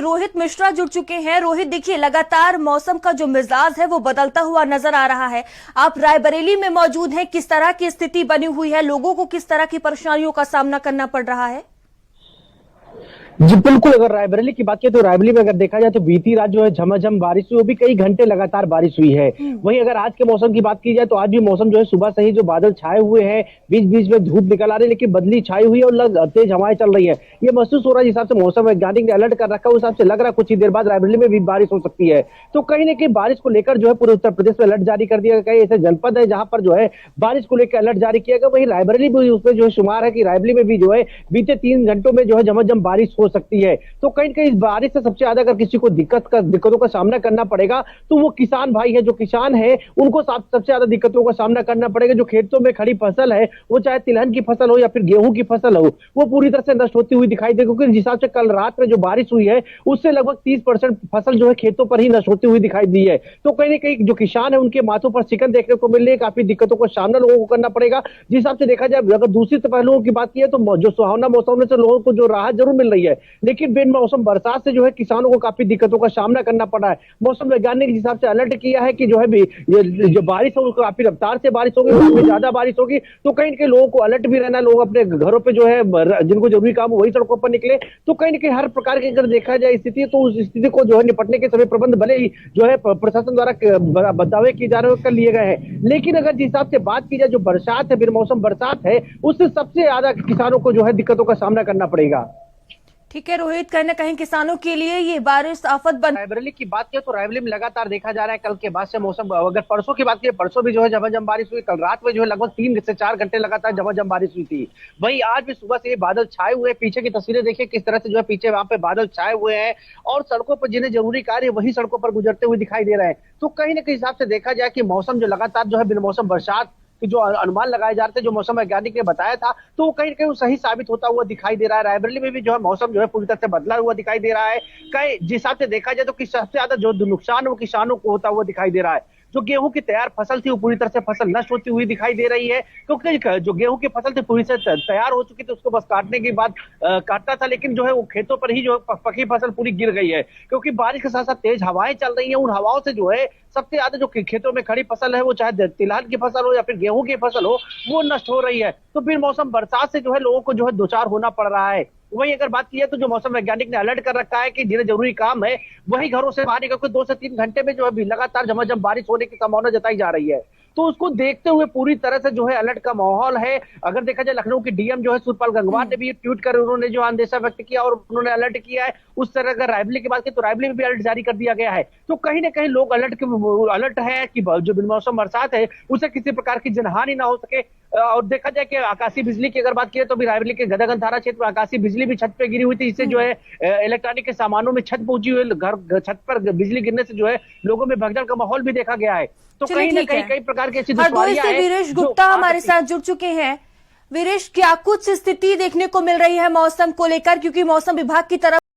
रोहित मिश्रा जुड़ चुके हैं। रोहित, देखिए लगातार मौसम का जो मिजाज है वो बदलता हुआ नजर आ रहा है। आप रायबरेली में मौजूद हैं, किस तरह की स्थिति बनी हुई है, लोगों को किस तरह की परेशानियों का सामना करना पड़ रहा है? जी बिल्कुल, अगर रायबरेली की बात करें तो रायबरेली में अगर देखा जाए तो बीती रात जो है झमाझम बारिश हुई, वो भी कई घंटे लगातार बारिश हुई है। वहीं अगर आज के मौसम की बात की जाए तो आज भी मौसम जो है सुबह से ही जो बादल छाए हुए हैं, बीच बीच में धूप निकल आ रही है, लेकिन बदली छाई हुई है और तेज हवाएं चल रही है। ये महसूस हो रहा है, जिस हिसाब से मौसम वैज्ञानिक ने अलर्ट कर रखा है उस हिसाब से लग रहा है कुछ ही देर बाद रायबरेली में भी बारिश हो सकती है। तो कहीं ना कहीं बारिश को लेकर जो है पूरे उत्तर प्रदेश में अलर्ट जारी कर दिया गया। कई ऐसे जनपद है जहां पर जो है बारिश को लेकर अलर्ट जारी किया गया। वहीं रायबरेली भी उसमें जो है शुमार है कि रायबरेली में भी जो है बीते 3 घंटों में जो है झमाझम बारिश हो सकती है। तो कहीं कहीं इस बारिश से सबसे ज्यादा अगर किसी को दिक्कतों का सामना करना पड़ेगा तो वो किसान भाई है। जो किसान है उनको सबसे ज्यादा दिक्कतों का सामना करना पड़ेगा। जो खेतों में खड़ी फसल है, वो चाहे तिलहन की फसल हो या फिर गेहूं की फसल हो, वो पूरी तरह से नष्ट होती हुई दिखाई दे, क्योंकि जिस हिसाब से कल रात में जो बारिश हुई है उससे लगभग 30% फसल जो है खेतों पर ही नष्ट होती हुई दिखाई दी है। तो कहीं ना कहीं जो किसान है उनके माथों पर शिकन देखने को मिल रही है। काफी दिक्कतों का सामना लोगों को करना पड़ेगा। जिस हिसाब से देखा जाए, अगर दूसरी पहलुओं की बात की है तो जो सुहावना मौसम से लोगों को जो राहत जरूर मिल रही है, लेकिन बिन मौसम बरसात से जो है किसानों को काफी दिक्कतों का सामना करना पड़ा है। मौसम वैज्ञानिक जिस हिसाब से अलर्ट किया है कि जो है जो बारिश हो काफी रफ्तार से बारिश होगी, काफी ज्यादा बारिश होगी। तो कहीं ना कहीं लोगों को अलर्ट भी रहना, लोग अपने घरों पे जो है जिनको जरूरी काम हो वही सड़कों पर निकले। तो कहीं ना कहीं हर प्रकार की अगर देखा जाए स्थिति, तो उस स्थिति को जो है निपटने के सभी प्रबंध भले ही जो है प्रशासन द्वारा बतावे किए जा रहे कर लिए गए हैं, लेकिन अगर जिस हिसाब से बात की जाए जो बरसात है, बिन मौसम बरसात है, उससे सबसे ज्यादा किसानों को जो है दिक्कतों का सामना करना पड़ेगा। ठीक है रोहित, कहीं ना कहीं किसानों के लिए ये बारिश आफत बन। रायबरेली की बात करें तो रायबरेली में लगातार देखा जा रहा है कल के बाद से मौसम, अगर परसों की बात करें, परसों भी जो है झमाझम बारिश हुई। कल रात में जो है लगभग 3 से 4 घंटे लगातार झमाझम बारिश हुई थी। वहीं आज भी सुबह से ये बादल छाए हुए हैं। पीछे की तस्वीरें देखिए किस तरह से जो है पीछे वहां पे बादल छाए हुए हैं और सड़कों पर जिन्हें जरूरी कार्य वही सड़कों पर गुजरते हुए दिखाई दे रहे हैं। तो कहीं ना कहीं हिसाब से देखा जाए कि मौसम जो लगातार जो है बिन मौसम बरसात कि जो अनुमान लगाए जा रहे थे, जो मौसम वैज्ञानिक ने बताया था, तो वो कहीं ना कहीं सही साबित होता हुआ दिखाई दे रहा है। रायबरेली में भी जो है मौसम जो है पूरी तरह से बदला हुआ दिखाई दे रहा है। कहीं जिस हिसाब से देखा जाए तो सबसे ज्यादा जो नुकसान वो किसानों को होता हुआ दिखाई दे रहा है। जो गेहूं की तैयार फसल थी वो पूरी तरह से फसल नष्ट होती हुई दिखाई दे रही है, क्योंकि जो गेहूं की फसल थी पूरी से तैयार हो चुकी थी, उसको बस काटने के बाद काटना था, लेकिन जो है वो खेतों पर ही जो पकी फसल पूरी गिर गई है, क्योंकि बारिश के साथ साथ तेज हवाएं चल रही है। उन हवाओं से जो है सबसे ज्यादा जो खेतों में खड़ी फसल है, वो चाहे तिलहन की फसल हो या फिर गेहूं की फसल हो, वो नष्ट हो रही है। तो बिन मौसम बरसात से जो है लोगों को जो है दो चार होना पड़ रहा है। वहीं अगर बात की है तो जो मौसम वैज्ञानिक ने अलर्ट कर रखा है कि जिन्हें जरूरी काम है वही घरों से बाहर निकल, 2 से 3 घंटे में जो है लगातार झमाझम बारिश होने की संभावना जताई जा रही है। तो उसको देखते हुए पूरी तरह से जो है अलर्ट का माहौल है। अगर देखा जाए लखनऊ की डीएम जो है सुरपाल गंगवार ने भी ट्वीट कर उन्होंने जो अंदेशा व्यक्त किया और उन्होंने अलर्ट किया है। उस तरह अगर रायबरेली की बात की तो रायबरेली में भी अलर्ट जारी कर दिया गया है। तो कहीं ना कहीं लोग अलर्ट है कि जो बिन मौसम बरसात है उसे किसी प्रकार की जनहानि ना हो सके। और देखा जाए कि आकाशीय बिजली की अगर बात की तो भी रायबरेली के गदगन थाना क्षेत्र में आकाशीय बिजली भी छत पे गिरी हुई थी। इससे जो है इलेक्ट्रॉनिक के सामानों में छत पहुंची हुई, घर छत पर बिजली गिरने से जो है लोगों में भगदड़ का माहौल भी देखा गया है। तो कहीं ना कहीं कई प्रकार की ऐसी दुश्वारियां हैं। वीरेश गुप्ता हमारे साथ जुड़ चुके हैं। वीरेश, क्या कुछ स्थिति देखने को मिल रही है मौसम को लेकर, क्योंकि मौसम विभाग की तरफ